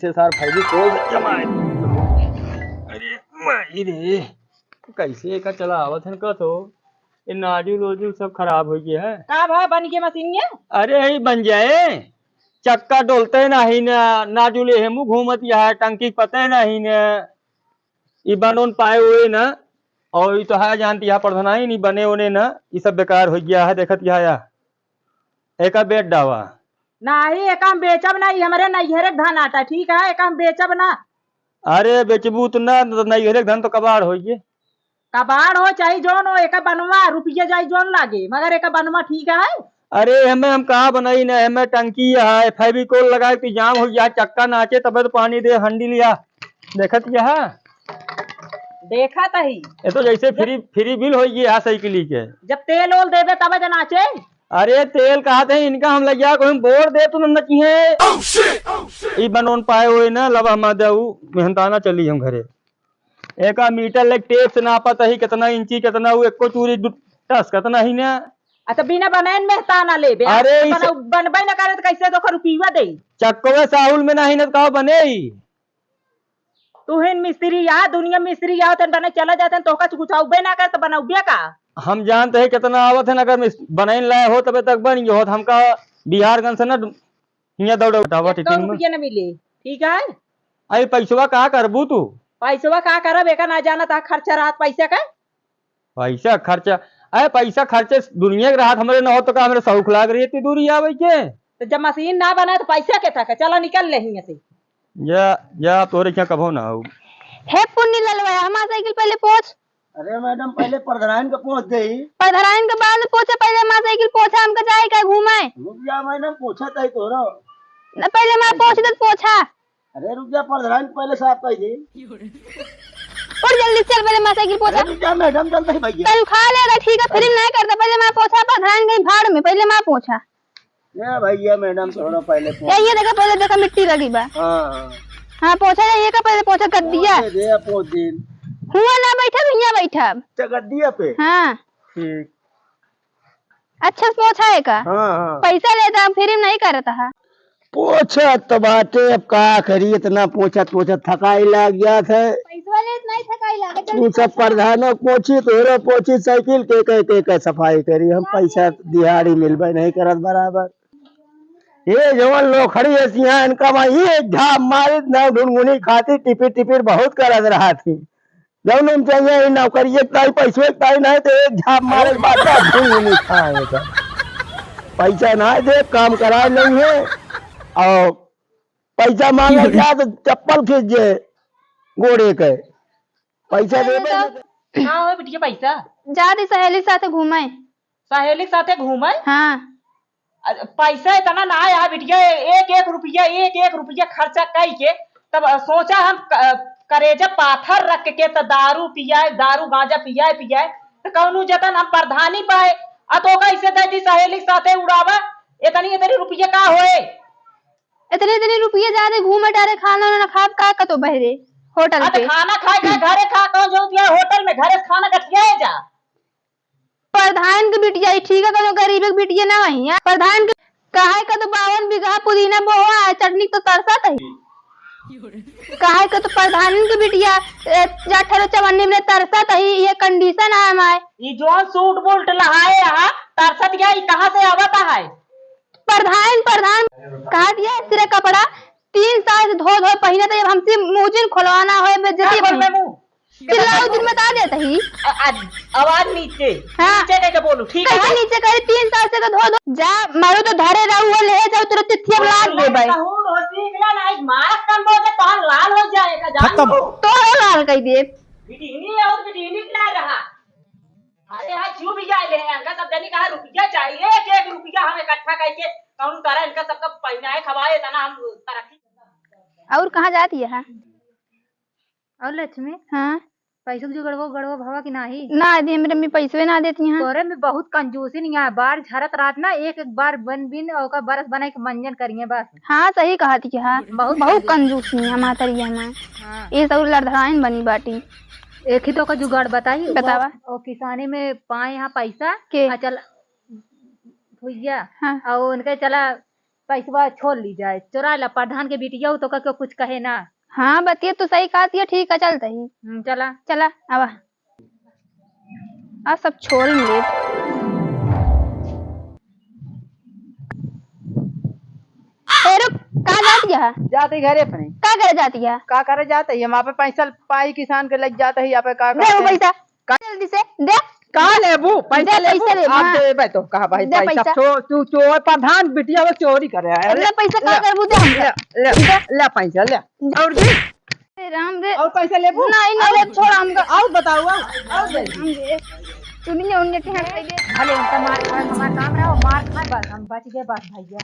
से सार फायदे कोल जमाए। अरे माई रे कैसे का चला आवत है का तो ये नाजूल वोजूल सब खराब हो गया है। का भाई बन के मशीन ये? अरे यही बन जाए चक्का डोलते नहीं न नाजूल हेमू घूमत है टंकी पते नहीं न ये बनोन पाए हुए न और ये तो है जानती है प्रधान ही नहीं बने होने न ये सब बेकार हो गया है देखत या एक बेट डावा नहीं एक हम बेचब नहीं हमारे नैहरे धान आता ठीक है एक हम बेचब ना। अरे बेचबू तो ना तो नहीं हरे धन तो कबाड़ हो गए। कबाड़ हो चाहे जोन हो एक बनवा रुपये जाए जोन लागे मगर एक बनवा ठीक है। अरे हमें हम कहाँ बनाई न हमें टंकी है फेविकोल लगा के जाम हो गया चक्का नाचे तब तो पानी दे हंडी लिया देखत यह देखा तही ये तो जैसे फ्री बिल हो गया साइकिल के जब तेल ओल देवे तब ज नाचे। अरे तेल कहते हैं इनका हम लग गया कोई बोर दे तो न चाहिए बनोन पाए हुए न लब हम देऊ मेहनताना चली हम घरे एक मीटर लग टेप से नापत ही कितना इंची कितना वो एको चूरी टस कितना ही न। अच्छा बिना बनैन मेहताना लेबे अरे बनबे न करे तो कैसे तो रुपया दे चक्कों साहुल में नहीं न कहा बने तू हिन मिस्त्री या दुनिया मिस्त्री या तन बने चला जाते तो कुछ उबे ना कर तो बनाउबे का। हम जानते हैं कितना आवत है अगर बने लाए हो तबे तक बन गए हो हमका बिहारगंज से न हिया दौड़ रुपया न मिले ठीक है। अरे पैसवा कहा करबू तू पैसवा का करब एक ना जाना था खर्चा रात पैसे का पैसा खर्चा अरे पैसा खर्चे दुनिया के राहत हमारे न हो तो का हमारे शौक लाग रही है इतनी दूरी आवे के तो जब मशीन ना बना तो पैसा के था चला निकल ले से या तोरे क्या कभो ना हो हे पुण्य ललवाया हमारा साइकिल पहले पहुंच। अरे मैडम पहले प्रधान का पहुंच गई प्रधान के बाद पहुंचे पहले हमारा साइकिल पहुंचा हमका जाए क्या घुमाए रुक जा मैडम पूछा था तोरा न पहले मैं पहुंचे तो पहुंचा। अरे रुक जा प्रधान पहले साफ कर दे और जल्दी चल पहले मैं साइकिल पहुंचा। रुक जा मैडम जल्दी भैया कल खा लेगा ठीक है फिर नहीं करता पहले मैं पहुंचा प्रधान गई भाड़ में पहले मैं पहुंचा। ये भैया मैडम थोड़ा पहले ये देखा पहले देखा मिट्टी लगी बा। हाँ पहुंचा ये का पहले पहुंचा कर दिया पहुंच दिन हुआ ना बैठा यहाँ बैठा चगदिया पे हाँ ठीक अच्छा से पहुंचा है का हाँ पैसा लेता फिर नहीं करता है पोछा तो बाटे अब का करी इतना पोछा पोछा थकाई लग गया था पैसा ले नहीं थकाई लगा तू सब प्रधानों पोछी तोरो पोछी साइकिल के सफाई करी हम पैसा दिहाड़ी मिलबे नहीं करत बराबर ये जवन लोग खड़ी है इनका मैं ये झाप मारी ना ढुनगुनी खाती टिपिर टिपिर बहुत करत रहा थी जब हम चाहिए नौकरी ताई पैसे ताई नहीं तो एक झाप मारे ढुनगुनी खाएगा पैसा ना दे काम करा नहीं है और पैसा मांगे जा तो चप्पल खींचे गोड़े के पैसा दे हाँ हो बिटिया पैसा जा दी सहेली साथे घूमे सहेली के साथे घूमे। हाँ पैसा इतना ना आया बिटिया एक एक रुपया खर्चा कई के तब सोचा हम करेजा पाथर रख के तो दारू पियाए दारू गांजा पियाए तो कौनू जतन हम प्रधानी पाए तो कैसे दे दी सहेली के साथे उड़ावा इतनी रुपया का होए इतने रुपये ज्यादा घूमे डारे खाना ना खा का तो बहरे होटल पे खाना खाए घरे खा कौन जो दिया होटल में घरे खाना गठिया जा प्रधान के बिटिया ठीक है तो गरीब के बिटिया ना वही है प्रधान के कहे का तो 52 बीघा पुदीना बोआ है चटनी तो तरसत है कहे का तो प्रधान के बिटिया 1854 में तरसत है ये कंडीशन है हमारे ये जो सूट बूट लहाए यहाँ तरसत गया कहाँ से आवता है प्रधान कहा दिया सिरे कपड़ा 3 साल से धो पहने तो जब हमसे मुजिन खोलवाना हो बेइज्जती चिल्लाओ दिन बता देता ही आवाज नीचे हाँ। नीचे करके बोलू ठीक है नीचे करे 3 साल से धो जा मारो तो धरे रहू ले जाओ तुरंत चिट्ठी लाद दे भाई मार कम बोले तो लाल हो जाएगा जान तो लाल कह दे बिटिनी और बिटिनी ना रहा अरे हां क्यों भी जाए ले इनका सब जनी कहा रुपया चाहिए एक रुपया हमें इकट्ठा करके कौन तरह इनका सबका पहनाए खवाए तना हम तरक्की और कहां जाती है और लक्ष्मी हां पैसे जो गड़वा भवा की नाही ना दे मेरे में पैसे ना देती हैं तोरे में बहुत कंजूसी नहीं है बार झरत रात ना एक बार बन बिन और का बरस बनाए के मंजन करिए बस। हाँ सही कहा थी हां बहुत कंजूसी है मातरी है हाँ। ये सब लड़धाइन बनी बाटी एक ही तो का जुगाड़ बताई बतावा और किसानी में पाए यहाँ पैसा के चल भैया हाँ। और उनके चला पैसा छोड़ ली जाए, चुरा ला प्रधान के बिटिया तो क्यों कुछ कहे ना। हाँ बतिया तो सही कहती है, ठीक है चलते ही। चला चला अब आ सब छोड़ ले। ए रुक, कहाँ जाती है? जाते घरे अपने क्या करे जाती है? का करे जाते है यहाँ पे पैसा पाई किसान के लग जाते है यहाँ पे का दे वो पैसा जल्दी से दे। कहा लेबू पैसा दे पैसा ले, आप हाँ। दे तो कहा भाई दे पैसा पैसा। तू चोर प्रधान बिटिया वो चोरी करे है। ले पैसा का करबू दे हमको। ले पैसा ले और दे अरे राम रे, और पैसा लेबू नहीं नहीं ले छोड़ हमको। और बताओ और दे हम दे तू नहीं उन्हें के हाथ दे। भले उनका मार खाए, हमारा काम रहा मार खाए, बस हम बच गए बस भैया।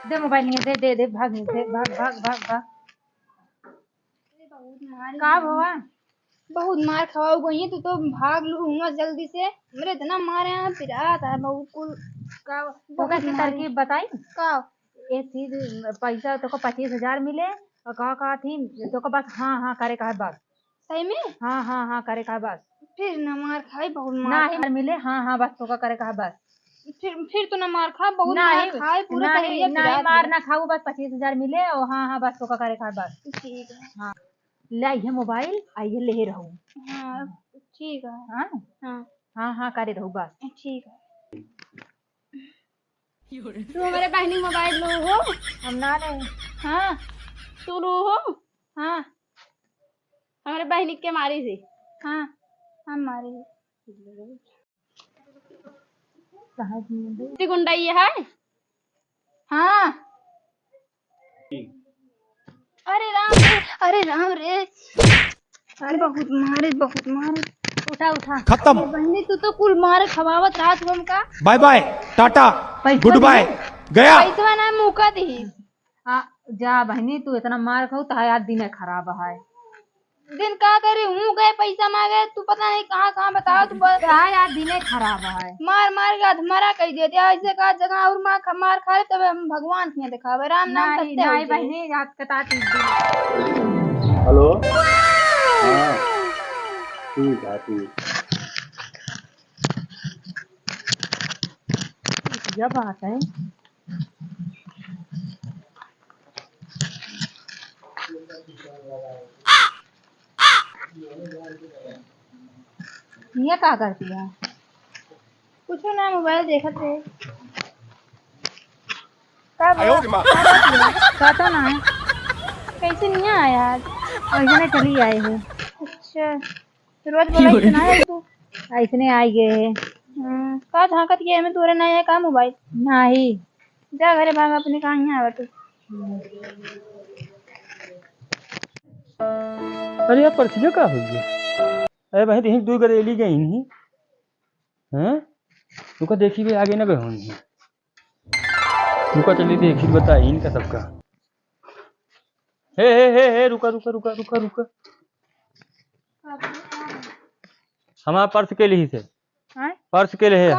दे मोबाइल नहीं, दे दे दे भाग नहीं, दे भाग भाग भाग भाग। का भवा बहुत मार खवाओ गई तू तो भाग लूंगा जल्दी से। मेरे इतना मारे हैं पिरात है बहुत कुल का तो कैसी तरकीब बताई? का एक चीज पैसा तो को 25,000 मिले और कहा थी तो को बस हाँ हाँ करे कहा बस। सही में? हाँ हाँ हाँ करे कहा बस। फिर न मार खाई बहुत ना मार ही मिले हाँ हाँ बस तो का करे कहा बस। फिर तो न मार खा बहुत मार खाए पूरा नहीं नहीं मार ना खाऊ, बस 25,000 मिले और हाँ हाँ बस तो का करे कहा बस। ठीक है। हाँ ले आइए मोबाइल, आइए ले रहूँ। हाँ ठीक है। हाँ हाँ हाँ हाँ करे रहूँ बस। ठीक है। तू हमारे बहनी मोबाइल लो हो? हम ना ले। हाँ तू लो हो? हाँ हमारे बहनी के मारी थी। हाँ हम मारी थी। गुंडा ये है? हाँ। अरे राम रे, अरे राम रे, अरे बहुत मारे बहुत मारे। उठा उठा खत्म। बहनी तू तो कुल मारे खवावत रात को हमका। Bye bye tata goodbye गया। पैसा ना मुका दी। जा बहनी तू इतना मार खाऊ तो यार दिन खराब है। दिन का करे हूँ गए पैसा मांगे तू पता नहीं कहाँ कहाँ बताओ तू यार दिन खराब है। मार मार के अधमरा कह देते ऐसे का जगह और मार खा ले तब हम भगवान के दिखावे राम नाम नहीं सत्य नहीं बहनी रात कटाती। हेलो हाँ ठीक है ठीक। यह बात है। ये क्या करती है? कुछ ना मोबाइल देखा थे। कहता ना है कैसे नहीं आया आज? ऐसे चली आए हैं। अच्छा रोज बोला इतना है तू? ऐसने आई गए हैं। का झाकत के में तोरे ना आया का मोबाइल? नहीं जा घरे भाग अपने कहाँ ही आवा तू। अरे यार परसिया का हो गया? अरे भाई देख दो गरेली गई नहीं हैं? तुका देखी भी आगे ना गए होंगे। रुका चली देखी बताई इनका सबका। हे रुका रुका रुका रुका रुका। हमारा पर्स के लिए से पर्स के लिए है।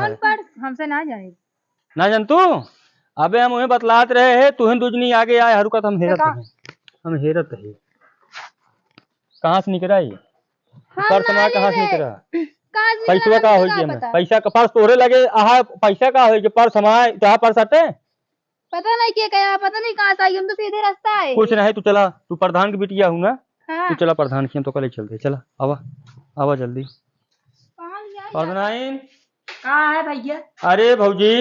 हमसे ना जाने ना जान तू? अबे हम उन्हें बतलात रहे है तुहें दुजनी आगे आए हरुका हम हेरत है। हम हेरत है। कहाँ से निकला ये? पर्स हमारा कहाँ से निकला? पैसा का हो गया? पैसा का पर्स तोरे लगे आहा पैसा का हो गया? पर्स हमारा तो पर्स हटे पता नहीं क्या कहा, पता नहीं कहाँ से आई, हम तो सीधे रास्ता है। कुछ नहीं। तू चला, तू प्रधान की बिटिया हूँ ना। हाँ। तू चला प्रधान की हम तो कल चलते। चला आवा आवा जल्दी। प्रधान कहाँ है भैया? अरे भौजी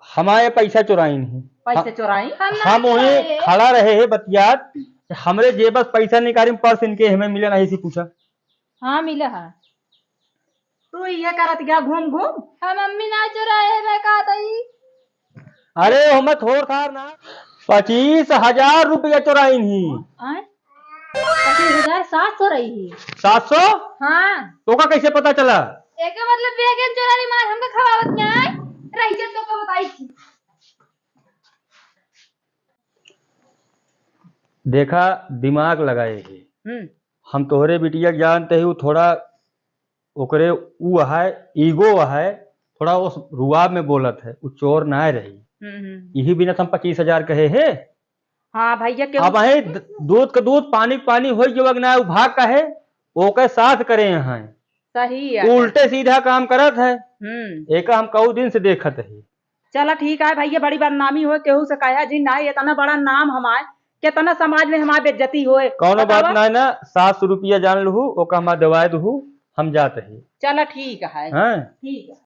हमारे पैसा चुराई नहीं। पैसे चुराई? हम वहीं खड़ा रहे है बतियात हमरे जेबस पैसा निकाली पर्स इनके हमें मिले नहीं सी पूछा। हाँ मिले है। तू ये करत गया घूम घूम? हाँ मम्मी ना चुराए मैं कहा था ही। अरे हमें थोड़ थार ना 25,000 रुपया चुराई नहीं। 25,700 रही है। 700? हाँ तो का कैसे पता चला? एक मतलब बेगन चुरानी मार हमका खवावत क्या है? रही तो को बताई थी। देखा दिमाग लगाए है। हम तोहरे बिटिया जानते ही थोड़ा ओकरे ऊ है ईगो है थोड़ा उस रुआब में बोलत है वो चोर ना रही। यही बिना हम 25,000 कहे है। हाँ भैया क्यों? अब है दूध का दूध पानी पानी हो जो ना भाग का है ओके साथ करे यहाँ सही है। उल्टे सीधा काम करत है। हम्म। एक हम कऊ दिन से देखत है। चला ठीक है भैया, बड़ी बदनामी हो केहू से कहा जी ना, इतना बड़ा नाम हमारे, कितना समाज में हमारी बेइज्जती होए। कौनो बात बतावा? ना ना, 700 रुपया जान लहू, ओका हम दवाई दहू, हम जाते ही। चला ठीक है। हैं? ठीक है।